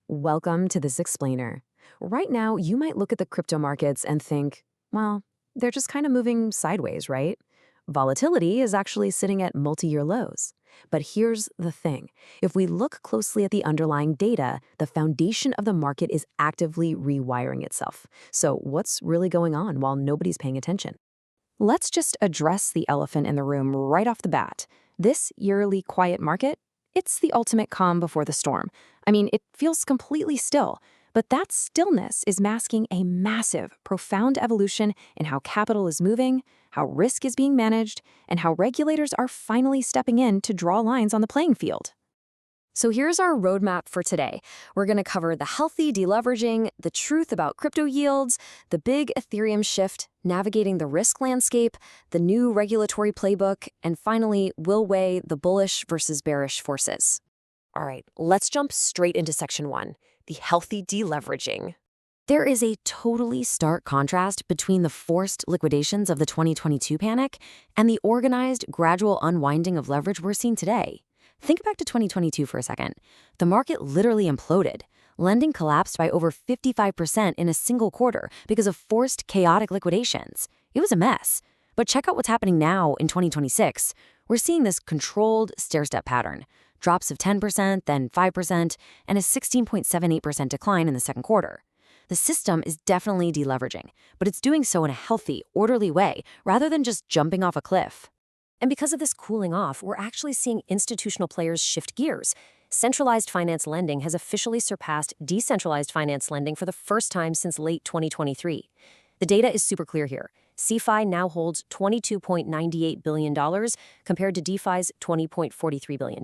Welcome to this explainer. Right now, you might look at the crypto markets and think, well, they're just kind of moving sideways, right? Volatility is actually sitting at multi-year lows. But here's the thing. If we look closely at the underlying data, the foundation of the market is actively rewiring itself. So what's really going on while nobody's paying attention? Let's just address the elephant in the room right off the bat. This yearly quiet market, it's the ultimate calm before the storm. I mean, it feels completely still, but that stillness is masking a massive, profound evolution in how capital is moving, how risk is being managed, and how regulators are finally stepping in to draw lines on the playing field. So here's our roadmap for today. We're going to cover the healthy deleveraging, the truth about crypto yields, the big Ethereum shift, navigating the risk landscape, the new regulatory playbook, and finally, we'll weigh the bullish versus bearish forces. All right, let's jump straight into section 1, the healthy deleveraging. There is a totally stark contrast between the forced liquidations of the 2022 panic and the organized, gradual unwinding of leverage we're seeing today. Think back to 2022 for a second. The market literally imploded. Lending collapsed by over 55% in a single quarter because of forced, chaotic liquidations. It was a mess. But check out what's happening now in 2026. We're seeing this controlled stair-step pattern. Drops of 10%, then 5%, and a 16.78% decline in the second quarter. The system is definitely deleveraging, but it's doing so in a healthy, orderly way rather than just jumping off a cliff. And because of this cooling off, we're actually seeing institutional players shift gears. Centralized finance lending has officially surpassed decentralized finance lending for the first time since late 2023. The data is super clear here. CeFi now holds $22.98 billion compared to DeFi's $20.43 billion.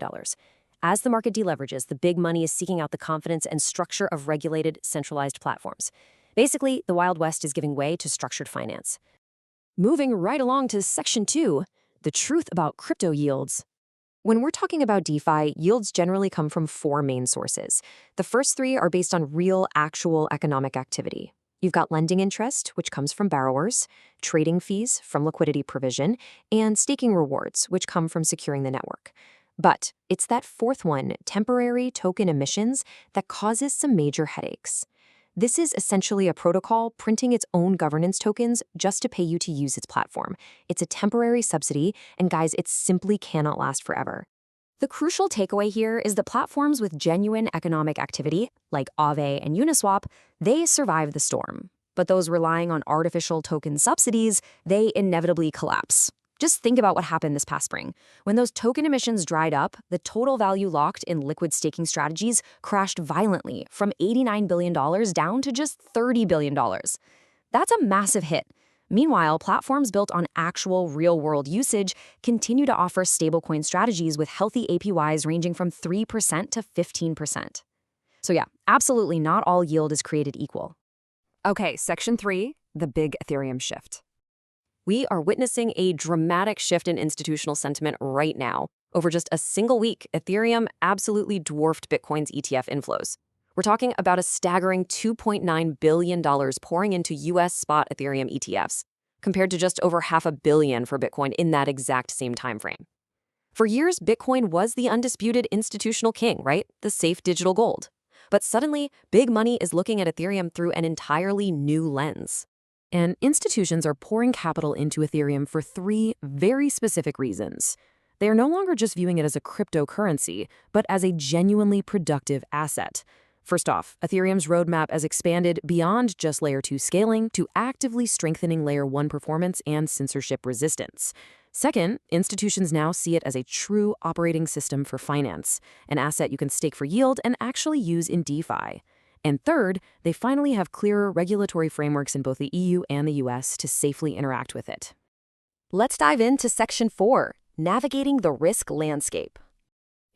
As the market deleverages, the big money is seeking out the confidence and structure of regulated, centralized platforms. Basically, the Wild West is giving way to structured finance. Moving right along to section 2, the truth about crypto yields. When we're talking about DeFi, yields generally come from 4 main sources. The first 3 are based on real, actual economic activity. You've got lending interest, which comes from borrowers, trading fees from liquidity provision, and staking rewards, which come from securing the network. But it's that fourth one, temporary token emissions, that causes some major headaches. This is essentially a protocol printing its own governance tokens just to pay you to use its platform. It's a temporary subsidy, and guys, it simply cannot last forever. The crucial takeaway here is that platforms with genuine economic activity, like Aave and Uniswap, they survive the storm. But those relying on artificial token subsidies, they inevitably collapse. Just think about what happened this past spring. When those token emissions dried up, the total value locked in liquid staking strategies crashed violently from $89 billion down to just $30 billion. That's a massive hit. Meanwhile, platforms built on actual real-world usage continue to offer stablecoin strategies with healthy APYs ranging from 3% to 15%. So yeah, absolutely not all yield is created equal. Okay, section 3, the big Ethereum shift. We are witnessing a dramatic shift in institutional sentiment right now. Over just a single week, Ethereum absolutely dwarfed Bitcoin's ETF inflows. We're talking about a staggering $2.9 billion pouring into US spot Ethereum ETFs, compared to just over $500 million for Bitcoin in that exact same time frame. For years, Bitcoin was the undisputed institutional king, right? The safe digital gold. But suddenly, big money is looking at Ethereum through an entirely new lens. And institutions are pouring capital into Ethereum for 3 very specific reasons. They are no longer just viewing it as a cryptocurrency, but as a genuinely productive asset. First off, Ethereum's roadmap has expanded beyond just Layer 2 scaling to actively strengthening Layer 1 performance and censorship resistance. Second, institutions now see it as a true operating system for finance, an asset you can stake for yield and actually use in DeFi. And third, they finally have clearer regulatory frameworks in both the EU and the US to safely interact with it. Let's dive into section 4, navigating the risk landscape.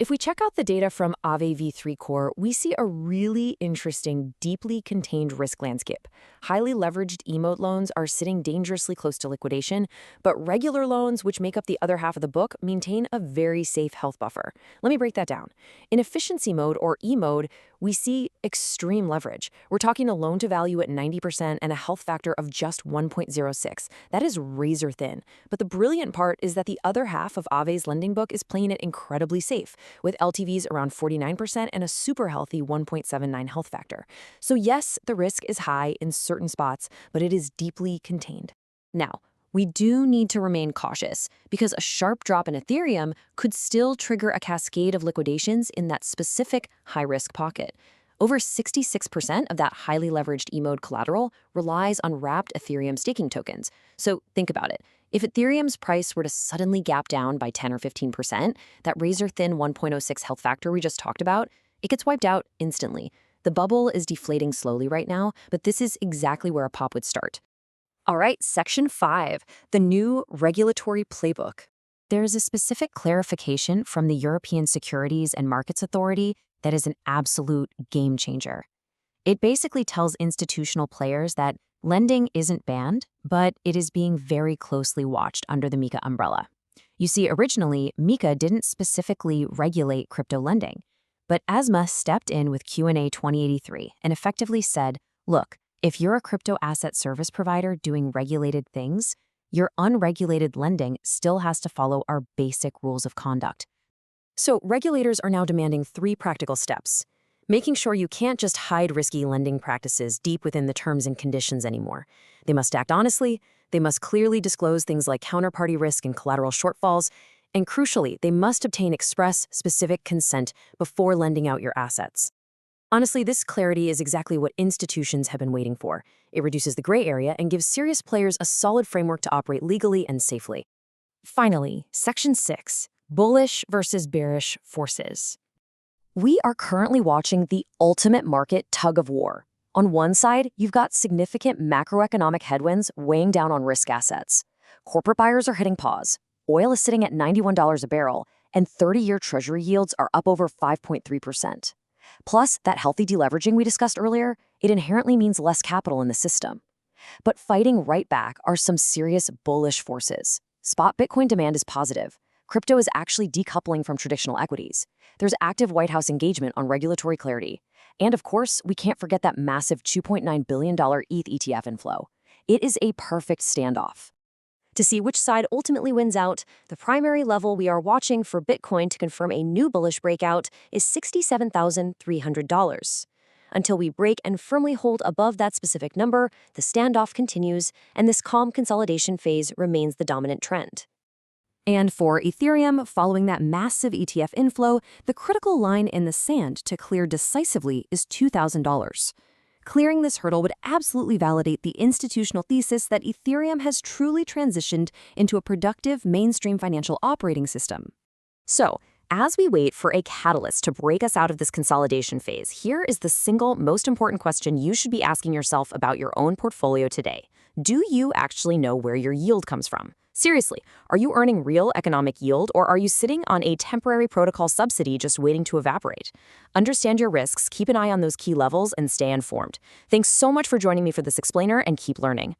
If we check out the data from Aave v3 Core, we see a really interesting, deeply contained risk landscape. Highly leveraged emote loans are sitting dangerously close to liquidation, but regular loans, which make up the other half of the book, maintain a very safe health buffer. Let me break that down. In efficiency mode, or E mode, we see extreme leverage. We're talking a loan to value at 90% and a health factor of just 1.06. That is razor thin. But the brilliant part is that the other half of Aave's lending book is playing it incredibly safe, with LTVs around 49% and a super healthy 1.79 health factor. So yes, the risk is high in certain spots, but it is deeply contained. Now, we do need to remain cautious because a sharp drop in Ethereum could still trigger a cascade of liquidations in that specific high-risk pocket. Over 66% of that highly leveraged E-mode collateral relies on wrapped Ethereum staking tokens. So think about it. If Ethereum's price were to suddenly gap down by 10 or 15%, that razor-thin 1.06 health factor we just talked about, it gets wiped out instantly. The bubble is deflating slowly right now, but this is exactly where a pop would start. All right, Section 5, the new regulatory playbook. There's a specific clarification from the European Securities and Markets Authority that is an absolute game changer. It basically tells institutional players that lending isn't banned, but it is being very closely watched under the MiCA umbrella. You see, originally, MiCA didn't specifically regulate crypto lending, but ASMA stepped in with Q&A 2083 and effectively said, look, if you're a crypto asset service provider doing regulated things, your unregulated lending still has to follow our basic rules of conduct. So regulators are now demanding 3 practical steps, making sure you can't just hide risky lending practices deep within the terms and conditions anymore. They must act honestly, they must clearly disclose things like counterparty risk and collateral shortfalls, and crucially, they must obtain express, specific consent before lending out your assets. Honestly, this clarity is exactly what institutions have been waiting for. It reduces the gray area and gives serious players a solid framework to operate legally and safely. Finally, Section 6, bullish versus bearish forces. We are currently watching the ultimate market tug of war. On one side, you've got significant macroeconomic headwinds weighing down on risk assets. Corporate buyers are hitting pause. Oil is sitting at $91 a barrel, and 30-year Treasury yields are up over 5.3%. Plus, that healthy deleveraging we discussed earlier, it inherently means less capital in the system. But fighting right back are some serious bullish forces. Spot Bitcoin demand is positive. Crypto is actually decoupling from traditional equities. There's active White House engagement on regulatory clarity. And of course, we can't forget that massive $2.9 billion ETH ETF inflow. It is a perfect standoff. To see which side ultimately wins out, the primary level we are watching for Bitcoin to confirm a new bullish breakout is $67,300. Until we break and firmly hold above that specific number, the standoff continues, and this calm consolidation phase remains the dominant trend. And for Ethereum, following that massive ETF inflow, the critical line in the sand to clear decisively is $2,000. Clearing this hurdle would absolutely validate the institutional thesis that Ethereum has truly transitioned into a productive mainstream financial operating system. So, as we wait for a catalyst to break us out of this consolidation phase, here is the single most important question you should be asking yourself about your own portfolio today. Do you actually know where your yield comes from? Seriously, are you earning real economic yield, or are you sitting on a temporary protocol subsidy just waiting to evaporate? Understand your risks, keep an eye on those key levels, and stay informed. Thanks so much for joining me for this explainer, and keep learning.